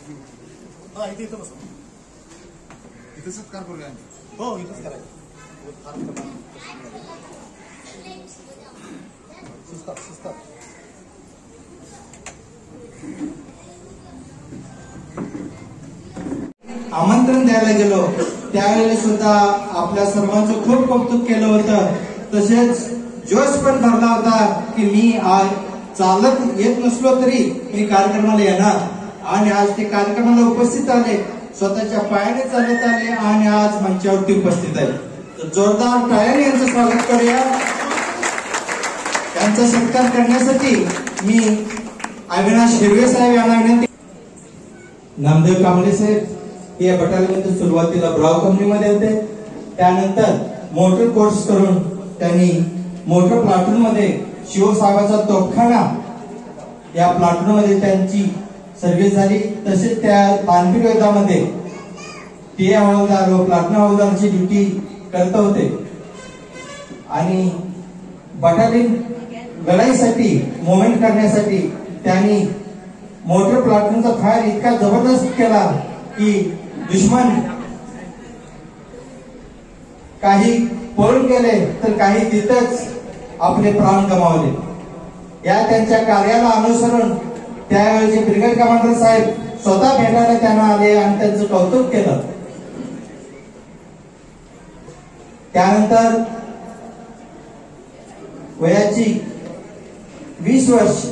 इथं बस. इथं सत्कार करूया. हो इथंच करायचं. सुस्तात आमंत्रण द्यायला गेलो त्यावेळेला सुद्धा आपल्या सर्वांचं खूप कौतुक केलं होतं. तसेच जोश पण भरला होता की मी आज चालत येत नसलो तरी मी कार्यक्रमाला येणार. आणि आज ते कार्यक्रमाला उपस्थित आले, स्वतःच्या पायाने चालत आले आणि आज मंचावरती उपस्थित आहे. तर जोरदार टाळ्याने यांचं स्वागत करूया. त्यांचा सत्कार करण्यासाठी मी अविनाश हिरवे साहेब यांना विनंती. नामदेव कांबळे साहेब हे बटालियनमध्ये सुरुवातीला ब्राव कंपनीमध्ये होते. त्यानंतर मोटर कोर्स करून त्यांनी मोटर प्लाटून मध्ये शिवसाहेबाचा तोफखाना या प्लाटून मध्ये त्यांची सर्व्हिस झाली. तसेच त्या तानपीर युद्धामध्ये टीए हवालदार व प्लाटून हवालदारची ड्युटी करत होते. आणि बटालियन लढाईसाठी मुवमेंट करण्यासाठी त्यांनी मोटर प्लाटूनचा फायर इतका जबरदस्त केला की दुश्मन काही पळून गेले तर काही तिथंच आपले प्राण गमावले. या त्यांच्या कार्याला अनुसरून त्यावेळेचे ब्रिगेड कमांडर साहेब स्वतः भेटायला त्यांना आले आणि त्यांचं कौतुक केलं. त्यानंतर वयाची 20 वर्ष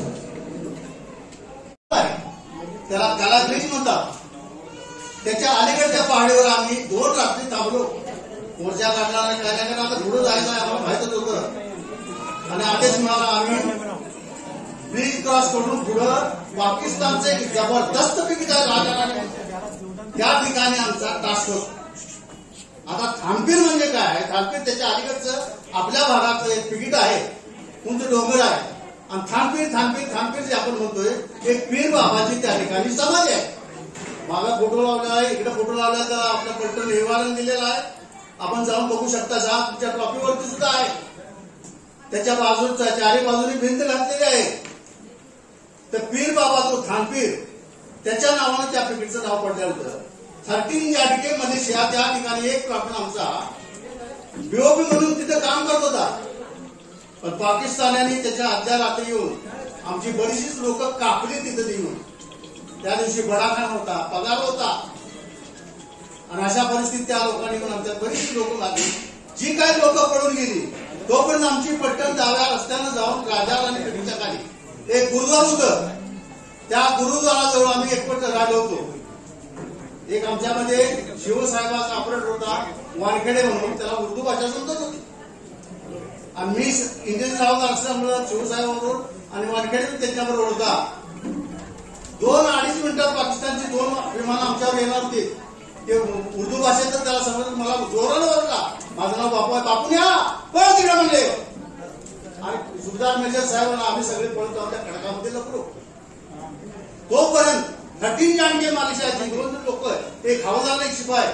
त्याला ब्रिज म्हणतात. त्याच्या अलीकडच्या पहाडीवर आम्ही 2 रात्री थांबलो. मोर्चा काढला आणि काय आता पुढे जायचं आहे आम्हाला माहितच होतं. आणि आदेश मिळाला आम्ही ब्रिज क्रॉस करून पुढं पाकिस्तानचे जबरदस्त पिकेट आहे राजाने त्या ठिकाणी आमचा टास्क होता. आता थांबपीर म्हणजे काय? थांबपीर त्याच्या अलीकडचं आपल्या भागाचं एक पिकेट आहे, उंच डोंगर आहे. आणि थांबपीर जे आपण म्हणतोय एक पीर बाबाची त्या ठिकाणी समाधी आहे. मागा फोटो लावला आहे, इकडे फोटो लावला तर आपल्या पलटण निवारण दिलेलं आहे. आपण जाऊन बघू शकता. तुमच्या टॉपीवरती सुद्धा आहे. त्याच्या बाजूचा चारी बाजूनी भिंत घातलेली आहे. तर पीर बाबा तो थानपीर त्याच्या नावानं त्या पिकेटचं नाव पडलेलं होतं. 13 या मलेशिया त्या ठिकाणी एक प्लाटून आमचा बीओपी म्हणून तिथे काम करत होता. पण पाकिस्तान्यांनी त्याच्या अर्ध्या रात्री येऊन आमची बरीचशीच लोक कापली तिथे येऊन. त्या दिवशी बडाखाना होता, पगार होता. आणि अशा परिस्थितीत त्या लोकांनी येऊन आमच्यात बरीचशी लोक लागली. जी काही लोक पळून गेली तोपर्यंत आमची पट्टण डाव्या रस्त्यानं जाऊन राजा आणि पिढीच्या खाली एक गुरुद्वार होतं. त्या गुरुद्वाराजवळ आम्ही एकपट राहिलो होतो. एक आमच्यामध्ये शिवसाहेबाचा ऑपरेटर होता वानखेडे म्हणून, त्याला उर्दू भाषा समजत होती. आणि मी इंग्रजी राहणार असल्यामुळं शिवसाहेबाबरोबर आणि वानखेडे त्याच्याबरोबर होता. 2-2.5 मिनिटात पाकिस्तानची 2 विमानं आमच्यावर येणार होती. ते उर्दू भाषेत त्याला समजत. मला जोरानं ओरडला, माझं नाव बापू आहे, बापून या पळत तिकडे म्हणले. आणि सुभेदार मेजर साहेबांना आम्ही सगळे पळत आहोत त्या खडकामध्ये लपलो. तोपर्यंत 13 जाणके मालेशियाची 2 लोक, एक हवालदार एक शिपाई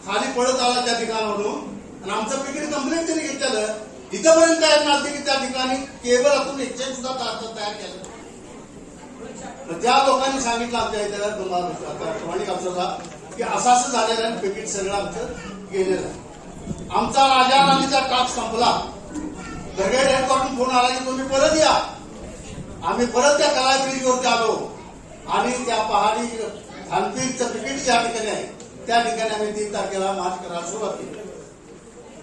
खाली पळत आला त्या ठिकाणावरून. आणि आमचं पिकेट कंप्लेंट त्यांनी घेतलेलं. इथंपर्यंत काय मालते की त्या ठिकाणी केबल असून एक्सचेंज सुद्धा तयार केलं. त्या लोकांनी सांगितलं आमच्या इथे प्रमाणिक अफसरला की असं झालेलं आहे, पिकेट सगळं आमचं गेलेलं आहे. आमचा राजा राणीचा टास्क संपला. ब्रिगेड हेडक्वार्टर फोन आला की तुम्ही परत या. आम्ही परत त्या कला ब्रिजवरती आलो आणि त्या पहाडी थानपीरचं पिकेट ज्या ठिकाणी आहे त्या ठिकाणी आम्ही 3 तारखेला मार्च करायला सुरुवात केली.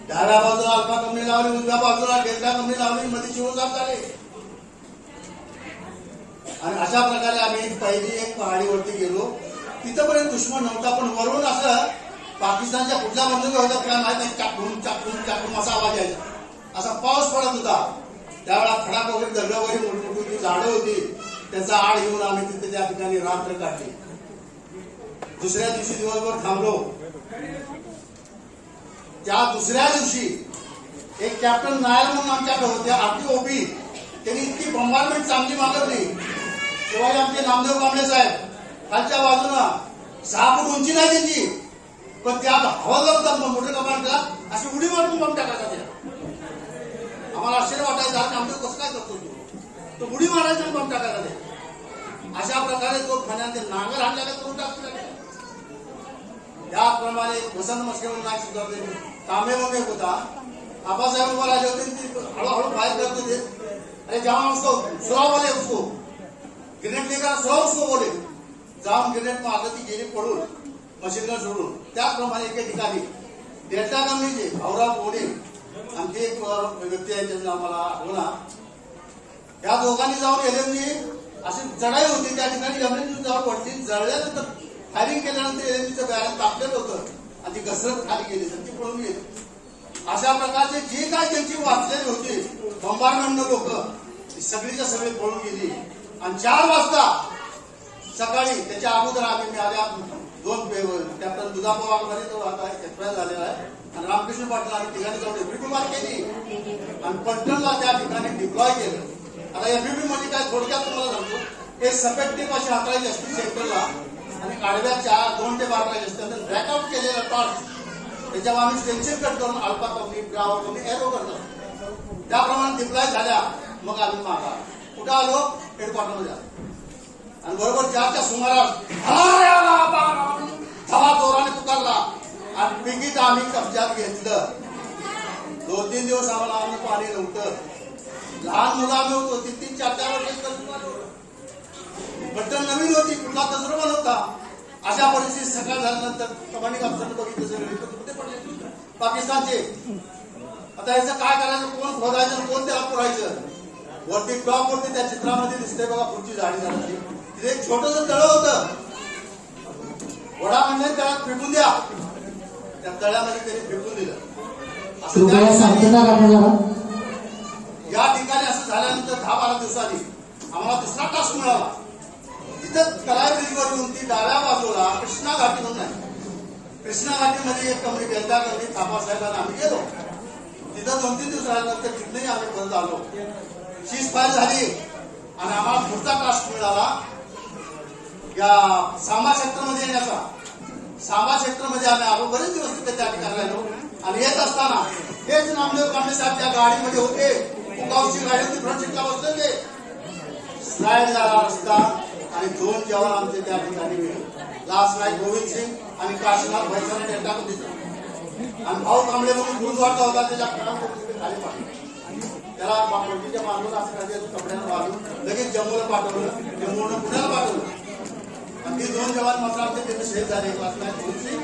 डाव्या बाजूला अल्फा कंपनी लावली, उजव्या बाजूला डेल्टा कंपनी लावली, मध्ये शिवसाहेब झाले. आणि अशा प्रकारे आम्ही पहिली एक पहाडीवरती गेलो. तिथपर्यंत दुश्मन नव्हता, पण वरून असं पाकिस्तानच्या कुठल्या बंदुका होत्या काय माहित नाही, चाकून चाकून चाकून असा आवाज यायचा. असा पाऊस पडत होता. त्यावेळा खडाक वगैरे दगड वगैरे मोठी मोठी झाडं होती. त्याचा आड घेऊन आम्ही तिथे त्या ठिकाणी रात्र काढली. दुसऱ्या दिवशी दिवसभर थांबलो. त्या दुसऱ्या दिवशी एक कॅप्टन नायर म्हणून आमच्याकडे होते, आरती ओबी. त्यांनी इतकी बंबारमेंट चांगली मागवली. शिवाय आमचे नामदेव कांबळे साहेब खालच्या बाजूनं 6 फूट उंची नाही त्यांची, पण त्या हवालदार होता मोठे कमांडला अशी उडी मारून बंब टाकायचा. आम्हाला आश्चर्य वाटायचं नामदेव कसं काय करतो तो उडी मारायचा आणि बंब टाकायचा. अशा प्रकारे तो फण्याचे नांगर आणल्याला करून टाकतो. त्याप्रमाणे वसंत मस्के म्हणून नाही सुधारले कामे वगैरे होता. आबासाहेब उभा राजे होते, हळूहळू बाहेर करते थे. अरे जहाँ उसको सुराव बोले, उसको ग्रेनेड लेकर सुराव उसको बोले, जाऊन ग्रेनेड मारलं ती गेली पडून मशीन गन सोडून. त्याचप्रमाणे एके ठिकाणी डेल्टा कंपनीचे भाऊराव बोडे आणखी एक व्यक्ती आहे त्यांना आम्हाला आठवणा, या दोघांनी जाऊन एलएमजी अशी चढाई होती त्या ठिकाणी एमएलजी जाऊन पडली. जळल्यानंतर फायरिंग केल्यानंतर एलएमजीचं बॅरन तापलेलं होतं आणि ती घसरत खाली गेली तर ती पळून गेली. अशा प्रकारचे जे काय त्यांची वाचलेली होती बंबारमेंट लोक सगळीच्या सगळी पळून गेली. आणि 4 वाजता सकाळी त्याच्या अगोदर आम्ही मिळाल्या 2 कॅप्टन दुधापा वाघमारे तो आता एक्सपायर झालेला आहे आणि रामकृष्ण पाटील आम्ही ठिकाणी जाऊन एफबीपी केली आणि पलटणला त्या ठिकाणी डिप्लॉय केलं. आता एफबीपी म्हणजे काय थोडक्यात तुम्हाला सांगतो, एक सफेद टेप अशी हाताळायची असते सेंटरला आणि काढव्या 2 ते 12 करायचे असते. ब्लॅकआउट केलेला टॉर्च त्याच्यावर आम्ही स्टेन्सिल कट करून alpha company ground company arrow करतो. त्याप्रमाणे डिप्लॉय झाल्या मग आम्ही मागा कुठं आलो हेडक्वार्टरमध्ये आलो आणि बरोबर 4च्या सुमारास धवा जोराने पुकारला आणि पिकीट आम्ही कब्जात घेतलं. 2-3 दिवस आम्हाला अन्न पाणी नव्हतं. लहान मुलं आम्ही होतो 3-4 वर्षाची बटन नवीन होती, कुठला तजुर्बा नव्हता. अशा परिस्थितीत सकाळ झाल्यानंतर कमांडिंग ऑफिसरने बघितलं सगळे कुठे पडले पाकिस्तानचे. आता याचं काय करायचं, कोण खोदायचं कोण त्याला पुरायचं. वरती टॉप वरती त्या चित्रामध्ये दिसतंय बघा पुढची झाडी झाली. तिथे एक छोटंसं तळ होतं, वडा म्हणजे त्याला फेकून द्या. त्या तळ्यामध्ये त्यांनी फेकून दिलं. या ठिकाणी असं झाल्यानंतर 10-12 दिवसांनी आम्हाला दुसरा टास्क मिळाला. तिथं कलाय ब्रिजवर येऊन ती डाव्या बाजूला कृष्णा घाटी म्हणून आहे. कृष्णा घाटीमध्ये एक कंपनी बेलदा कंपनी थापासाहेबांना आम्ही गेलो. तिथं 2-3 दिवस राहिल्यानंतर तिथनंही आम्ही परत आलो. शीज फायर झाली आणि आम्हाला पुढचा टास्क मिळाला या सांबा सेक्टरमध्ये येण्याचा. सांबा सेक्टरमध्ये आम्ही आलो. बरेच दिवस तिथे त्या ठिकाणी राहिलो आणि येत असताना हेच नामदेव कांबळे साहेब त्या गाडीमध्ये होते. उगावची गाडी होती, फ्रंट सीटला बसलेले. स्लाइड झाला रस्ता आणि 2 जवान आमचे त्या ठिकाणी मिळाले. लास्ट नाईट गोविंद सिंग आणि काशीनाथ भाईसाने डेल्टा दिसला आणि भाऊ कांबळे म्हणून गुरुद्वारचा होता त्याच्या खाली पाठवलं. त्याला पलटीच्या मागून असं कपड्यानं वाढून लगेच जम्मूला पाठवलं. जम्मूनं पुण्याला पाठवलं आणि 2 जवान मात्र आमचे तिथे शहीद झाले. Last night Govind Singh.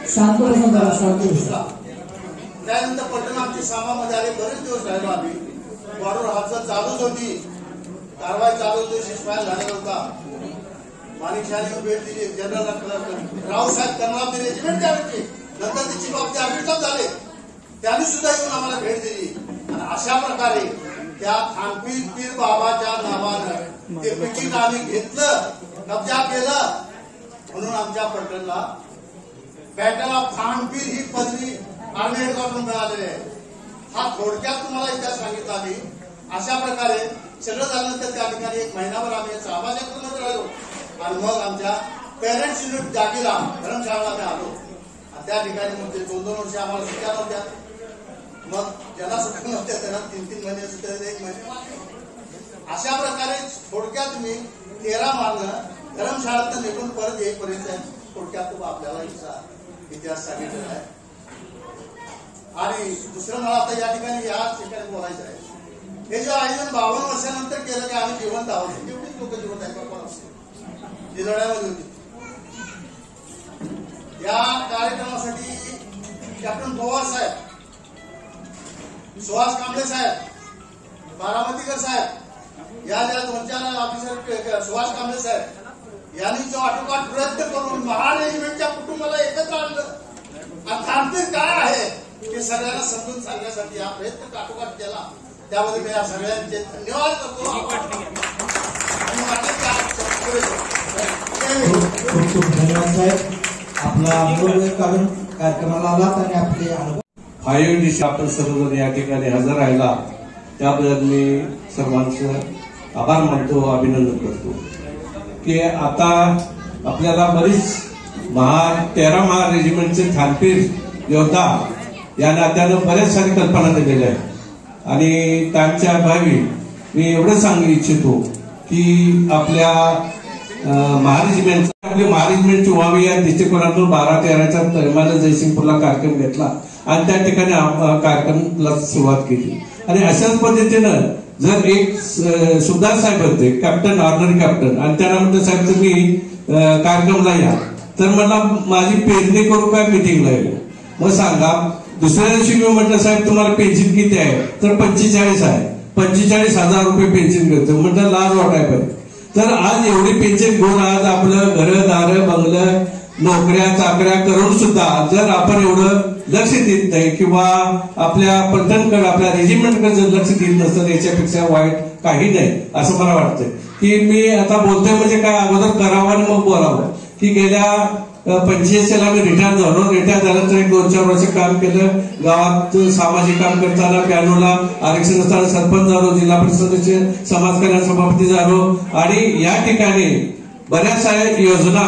त्यानंतर पलटण आमची सामामध्ये आले. बरेच दिवस राहिलो आम्ही. बॉर्डर हालचाल चालूच होती, कारवाई चालू होती. शिष्टफायर झालेला होता. माणिकशाही भेट दिली. जनरल रावसाहेब कर्नावती रेजिमेंट त्यावेळेचे नंतर तिची बाबती अभिषेक झाले, त्यांनी सुद्धा येऊन आम्हाला भेट दिली. आणि अशा प्रकारे त्या खानपीर पीर बाबाच्या नावानं ते पिकीट आम्ही घेतलं, कब्जा केलं. म्हणून आमच्या पलटणला बॅटल ऑफ खानपीर ही पदवी आर्मी हेडक्वार्टर मिळालेली आहे. हा थोडक्यात तुम्हाला इतिहास सांगितला मी. अशा प्रकारे सगळं झाल्यानंतर त्या ठिकाणी 1 महिनाभर आम्ही सामाजिक राहिलो आणि मग आमच्या पेरेंट्स युनिट जागीला धर्मशाळेला आम्ही आलो. आणि त्या ठिकाणी मग 2-2 वर्ष आम्हाला सुट्ट्या नव्हत्या. मग ज्यांना सुट्ट्या नव्हत्या त्यांना 3-3 महिने सुट्ट्या, 1 महिने. अशा प्रकारे थोडक्यात मी 13 मार्च धर्मशाळेत निघून परत येईपर्यंत थोडक्यात आपल्याला इतिहास सांगितलेला आहे. आणि दुसरं मला आता या ठिकाणी बोलायचं आहे. हे जे आयोजन 52 वर्षानंतर केलं की आम्ही जिवंत आहोत. एवढीच लोक जिवंत आहेत ती लढ्यामध्ये होती. या कार्यक्रमासाठी कॅप्टन पवार साहेब, सुहास कांबळे साहेब, बारामतीकर साहेब, या ज्या 2-4 ऑफिसर सुहास कांबळे साहेब यांनी जो आटोकाट प्रयत्न करून महार रेजिमेंटच्या कुटुंबाला एकत्र आणलं आणि खानपीर काय आहे हे सगळ्यांना समजून सांगण्यासाठी हा प्रयत्न काटोकाट केला. त्यामध्ये मी या सगळ्यांचे धन्यवाद करतो. खूप धन्यवाद साहेब. आपला अनुभव काढून कार्यक्रमाला आलात आणि आपले अनुभव 5 दिवशी आपण सर्वजण या ठिकाणी हजर राहिला त्याबद्दल मी सर्वांचं आभार मानतो, अभिनंदन करतो. की आता आपल्याला बरीच 13 महार रेजिमेंटचे खानपीर योद्धा या नात्यानं बऱ्याच सारी कल्पना दिलेल्या आहेत आणि त्यांच्या भावी मी एवढं सांगू इच्छितो की आपल्या महारेजिमेंट आपली महारेजिमेंटची व्हावी या दृष्टिकोनातून 12-13च्या दरम्यान जयसिंगपूरला कार्यक्रम घेतला आणि त्या ठिकाणी कार्यक्रमाला सुरुवात केली. आणि अशाच पद्धतीनं जर एक सुभदार साहेब होते कॅप्टन, ऑर्डिनरी कॅप्टन, आणि त्यांना म्हणतो साहेब तुम्ही कार्यक्रमला या, तर मला माझी पेरणी करू काय मिटिंगला येऊ. मग सांगा, दुसऱ्या दिवशी मी म्हटलं साहेब तुम्हाला पेन्शन किती आहे, तर 45 आहे. 45,000 रुपये पेन्शन घेतो. म्हटलं लाज वाटाय पाहिजे. तर आज एवढी पेन्शन घेऊन आज आपलं घरदार बंगलं नोकऱ्या चाकऱ्या करून सुद्धा जर आपण एवढं लक्ष देत नाही किंवा आपल्या पलटणकडे आपल्या रेजिमेंटकडे जर लक्ष देत नसतं याच्यापेक्षा वाईट काही नाही असं मला वाटतंय. की मी आता बोलतोय म्हणजे काय, अगोदर करावं आणि मग बोलावं. की गेल्या 85 मी रिटायर झालो. रिटायर झाल्यानंतर 1-2-4 वर्ष काम केलं. गावात सामाजिक काम करताना प्यानोला आरक्षण असताना सरपंच झालो, जिल्हा परिषद सदस्य, समाज कल्याण सभापती झालो. आणि या ठिकाणी बऱ्याच योजना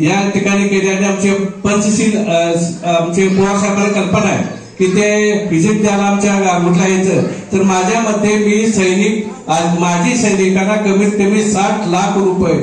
या ठिकाणी केल्या. आणि आमचे पंचशील आमचे पवार साहेबांना कल्पना आहे की ते व्हिजिट द्यायला आमच्या गारगोटला यायचं. तर माझ्या मते मी सैनिक माजी सैनिकांना कमीत कमी 60 लाख रुपये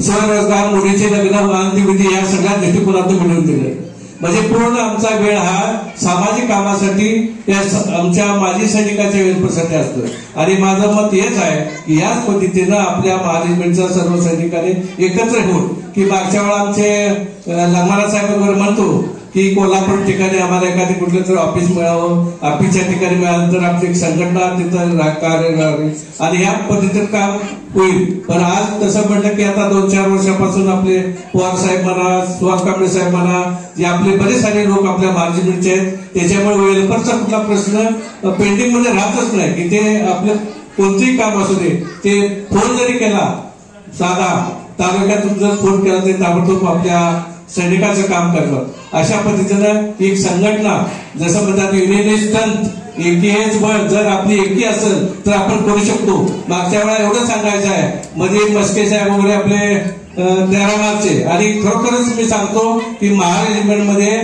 स्वरोजगार, मुलीचे लग्न, अंत्यविधी या सगळ्या दृष्टिकोनातून मिळवून दिले. म्हणजे पूर्ण आमचा वेळ हा सामाजिक कामासाठी आमच्या माजी सैनिकाच्या वेळेसाठी असतो. आणि माझं मत हेच आहे की याच पद्धतीनं आपल्या महारेजिमेंटच्या सर्व सैनिकांनी एकत्र होऊन की मागच्या वेळा आमचे लग्नाला साहेब वगैरे म्हणतो की कोल्हापूर ठिकाणी आम्हाला एखादी कुठलं तर ऑफिस मिळावं, ऑफिसच्या ठिकाणी मिळालं तर आपली एक संघटना तिथं कार्य करावी आणि या पद्धतीनं काम होईल. पण आज तसं म्हटलं की आता 2-4 वर्षापासून आपले पवार साहेब म्हणा, सुहास कांबळे साहेब म्हणा, जे आपले बरेच सारे लोक आपल्या महारेजिमेंटचे आहेत, त्याच्यामुळे वेळेपरचा कुठला प्रश्न पेंडिंग मध्ये राहतच नाही. की ते आपलं कोणतेही काम असू दे, ते फोन जरी केला साधा तालुक्यातून जर फोन केला तरी ताबडतोब आपल्या सैनिकाचं काम करतात. अशा पद्धतीनं एक संघटना जसं म्हणतात युनियन इज स्ट्रेंथ, एकी हेच बळ. जर आपली एकी असेल तर आपण करू शकतो. मागच्या वेळा एवढं सांगायचं आहे, मध्ये मस्के साहेब वगैरे आपले 13 मार्चचे. आणि खरोखरच मी सांगतो की महारेजिमेंटमध्ये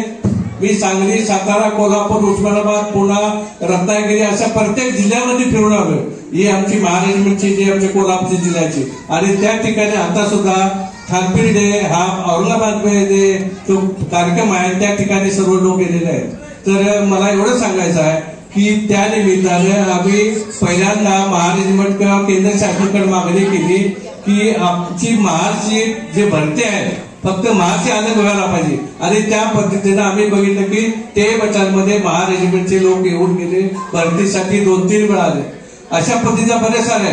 मी सांगली, सातारा, कोल्हापूर, उस्मानाबाद, पुणा, रत्नागिरी अशा प्रत्येक जिल्ह्यामध्ये फिरून आलोय. ही आमची महारेजिमेंटची जी आमच्या कोल्हापूर जिल्ह्याची. आणि त्या ठिकाणी आता सुद्धा थानपीर डे हा औरंगाबाद मध्ये जो कार्यक्रम आहे त्या ठिकाणी सर्व लोक गेलेले आहेत. तर मला एवढं सांगायचं आहे की त्या निमित्ताने आम्ही पहिल्यांदा महारेजिमेंट किंवा केंद्र शासनाकडे मागणी केली की आमची महारची जे भरती आहे फक्त महारची अलग व्हायला पाहिजे. आणि त्या पद्धतीनं आम्ही बघितलं की ते बटालमध्ये महारेजिमेंटचे लोक येऊन गेले, भरतीसाठी 2-3 वेळा आले. अशा पद्धतीच्या बरेच सारे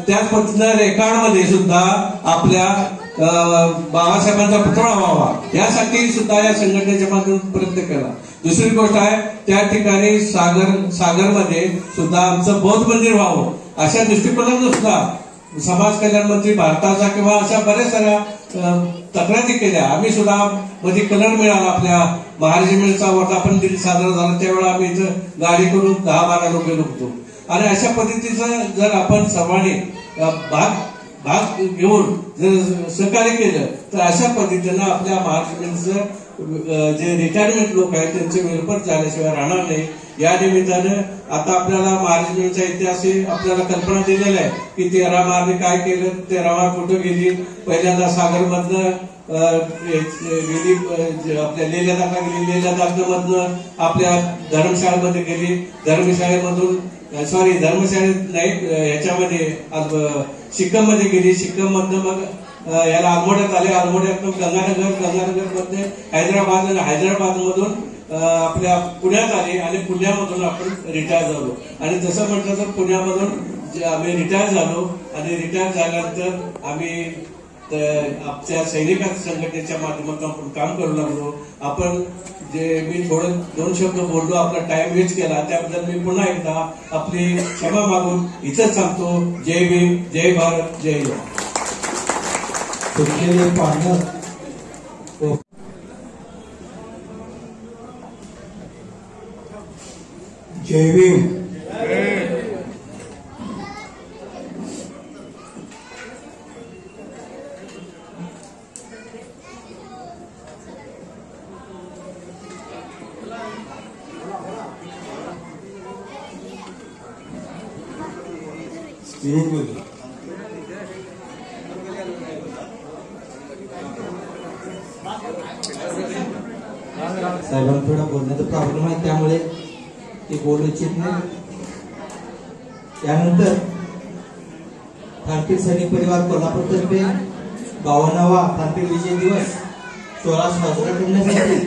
त्याच पद्धतीनं रेकॉर्डमध्ये सुद्धा आपल्या बाबासाहेबांचा पुतळा व्हावा यासाठी सुद्धा या संघटनेच्या माध्यमातून प्रयत्न केला. दुसरी गोष्ट आहे त्या ठिकाणी सागरमध्ये सुद्धा आमचं बौद्ध मंदिर व्हावं अशा दृष्टिकोनातून सुद्धा समाज कल्याण मंत्री भारताचा किंवा अशा बऱ्याच साऱ्या तक्रारी केल्या. आम्ही सुद्धा मध्ये कलर मिळाला आपल्या महारेजिमेंटचा वर्धापन दिन साजरा झाला त्यावेळेला आम्ही इथं गाडी करून 10-12 लोक गेलो होतो. आणि अशा पद्धतीचं जर आपण सर्वांनी भाग घेऊन जर सहकार्य केलं तर अशा पद्धतीनं आपल्या महारेजिमेंटचं जे रिटायरमेंट लोक आहेत त्यांचे वेळपर झाल्याशिवाय राहणार नाही. या निमित्तानं आता आपल्याला महारेजिमेंटचा इतिहास आपल्याला कल्पना दिलेला आहे की 13 मार्चने काय केलं, 13 मार्च कुठं गेली. पहिल्यांदा सागरमधनं गेली, आपल्या लेह लडाखला गेली, लेह लडाखमधनं आपल्या धर्मशाळेमध्ये गेली, धर्मशाळेमधून धर्मशाळेत नाही ह्याच्यामध्ये सिक्कीम मध्ये गेली, सिक्कीम मधनं मग याला आलमोड्यात आले, आलमोड्यात गंगानगर मध्ये हैदराबाद आणि हैदराबाद मधून आपल्या पुण्यात आले आणि पुण्यामधून आपण रिटायर झालो. आणि तसं म्हटलं तर पुण्यामधून आम्ही रिटायर झालो आणि रिटायर झाल्यानंतर आम्ही आमच्या सैनिक संघटनेच्या माध्यमातून आपण काम करू लागलो. आपण जे मी थोडं 2 शब्द बोललो, आपला टाइम वेस्ट केला त्याबद्दल मी पुन्हा एकदा आपली क्षमा मागून इथंच सांगतो. जय भीम, जय भारत, जय हिंद. जय भीम. साहेबांना थोडा बोलण्याचा प्रॉब्लेम आहे, त्यामुळे ते बोलू इच्छित नाही. त्यानंतर थांबील सैनिक परिवार कोल्हापूरतर्फे 52वा थांबील विजय दिवस सोहळा साजरा करण्यासाठी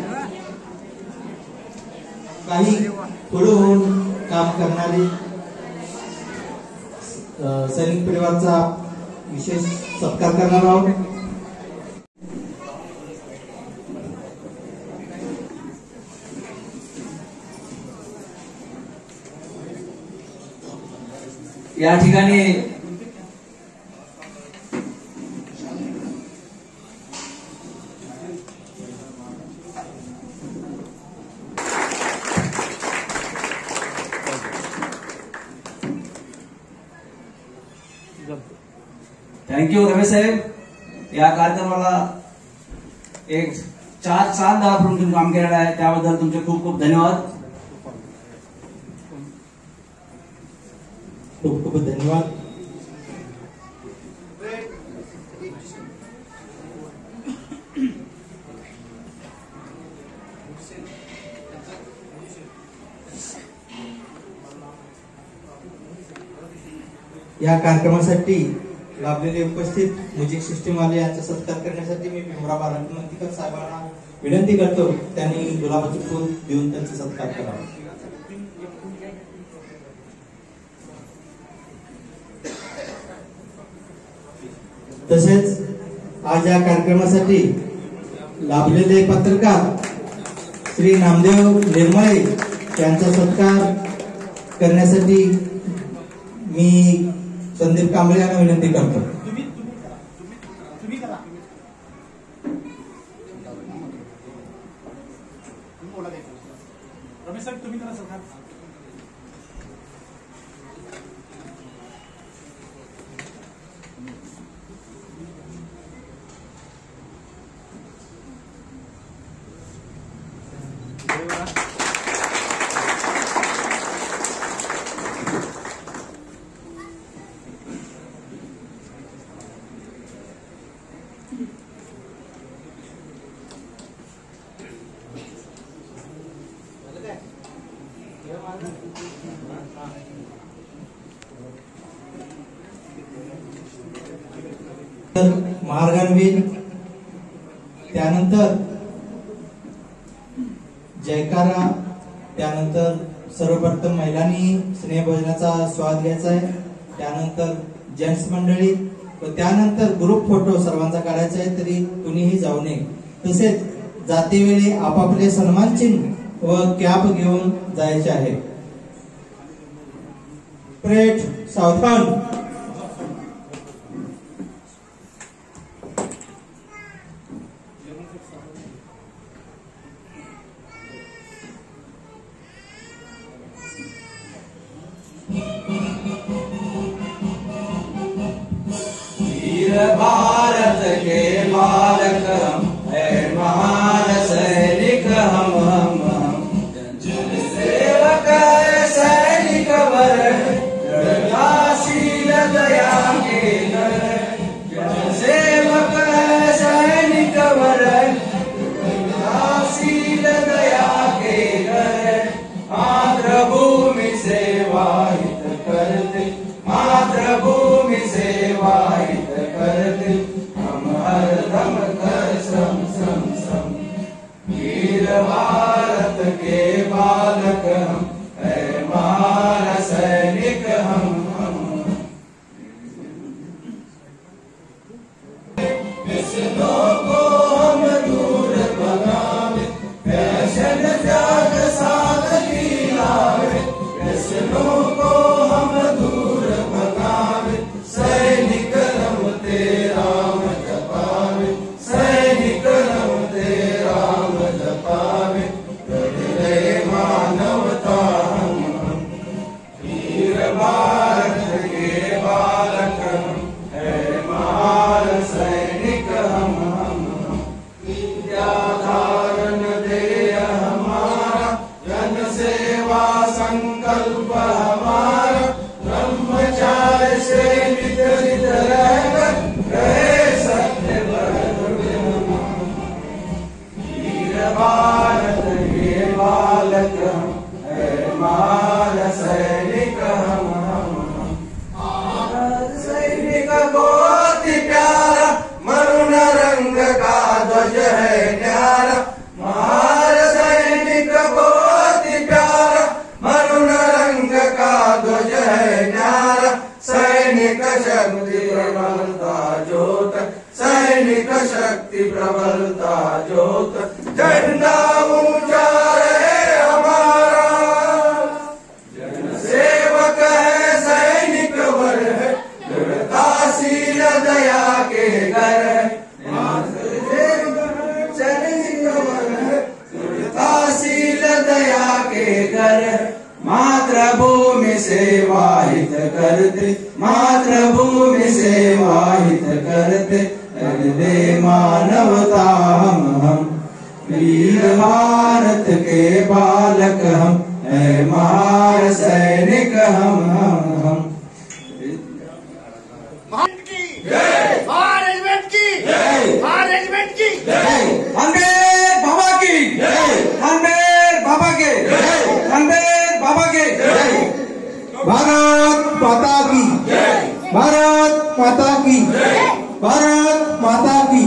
काही थोडं होऊन काम करणारे सैनिक परिवारचा विशेष सत्कार करणार आहोत. या ठिकाणी थँक्यू रमेश साहेब. या कार्यक्रमाला एक चार शानदार तुम्ही काम केलेलं आहे, त्याबद्दल तुमचे खूप खूप धन्यवाद. खूप खूप धन्यवाद. या कार्यक्रमासाठी लाभलेले उपस्थित म्युझिक सिस्टीम वाले यांचा सत्कार करण्यासाठी मी भीमराव बारामतीकर साहेबांना विनंती करतो, त्यांनी गुलाबाचे फूल देऊन त्यांचा सत्कार करावा. तसेच आज या कार्यक्रमासाठी लाभलेले पत्रकार श्री नामदेव निर्मळे यांचा सत्कार करण्यासाठी मी संदीप कांबळे यांना विनंती करतो. तुम्ही करा. रमेश साहेब तुम्ही करा सरकार. महाराजांवीर, त्यानंतर जयकारा, त्यानंतर सर्वप्रथम महिलांनी स्नेहभोजनाचा स्वाद घ्यायचा आहे, त्यानंतर जेंट्स मंडळी व त्यानंतर ग्रुप फोटो सर्वांचा काढायचा आहे, तरी कुणीही जाऊ नये. तसेच जातेवेळी आपापले सन्मान चिन्ह व कॅप घेऊन जायचे आहे. परेड सावधान. भारत के बालक हम है, महान सैनिक हम सेवक सैनिक वर, शील दया के सेवक सैनिक वर, शील दया के मातृभूमि सेवा हित करते, मातृभूमि सेवा हित करते हम हरदम कर श्रम श्रम श्रम. वीर भारत के बालक हम है, महान सैनिक हम व्यसनों को हम दूर भगावे, फैशन त्याग सादगी लावे, व्यसनों को हम दूर भगावे, सैनिक रमते राम जपावे, सैनिक रमते राम जपावे. की प्रबलता ज्योत, झंडा ऊंचा रहे हमारा, जनसेवक है सैनिक वर है, दृढ़ताशील दया के घर है, सैनिक वर है, दृढ़ताशील दया के घर है, मातृभूमि सेवा हित करते, मातृभूमि सेवा हित करते, हृदय मानवता हम वीर भारत के बालक हम, है महान सैनिक हम भारत माता की, भारत माता की, भारत माता की।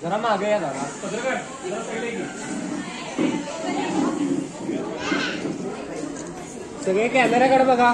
जरा मागे या दादा. सगळे कॅमेऱ्याकडे बघा.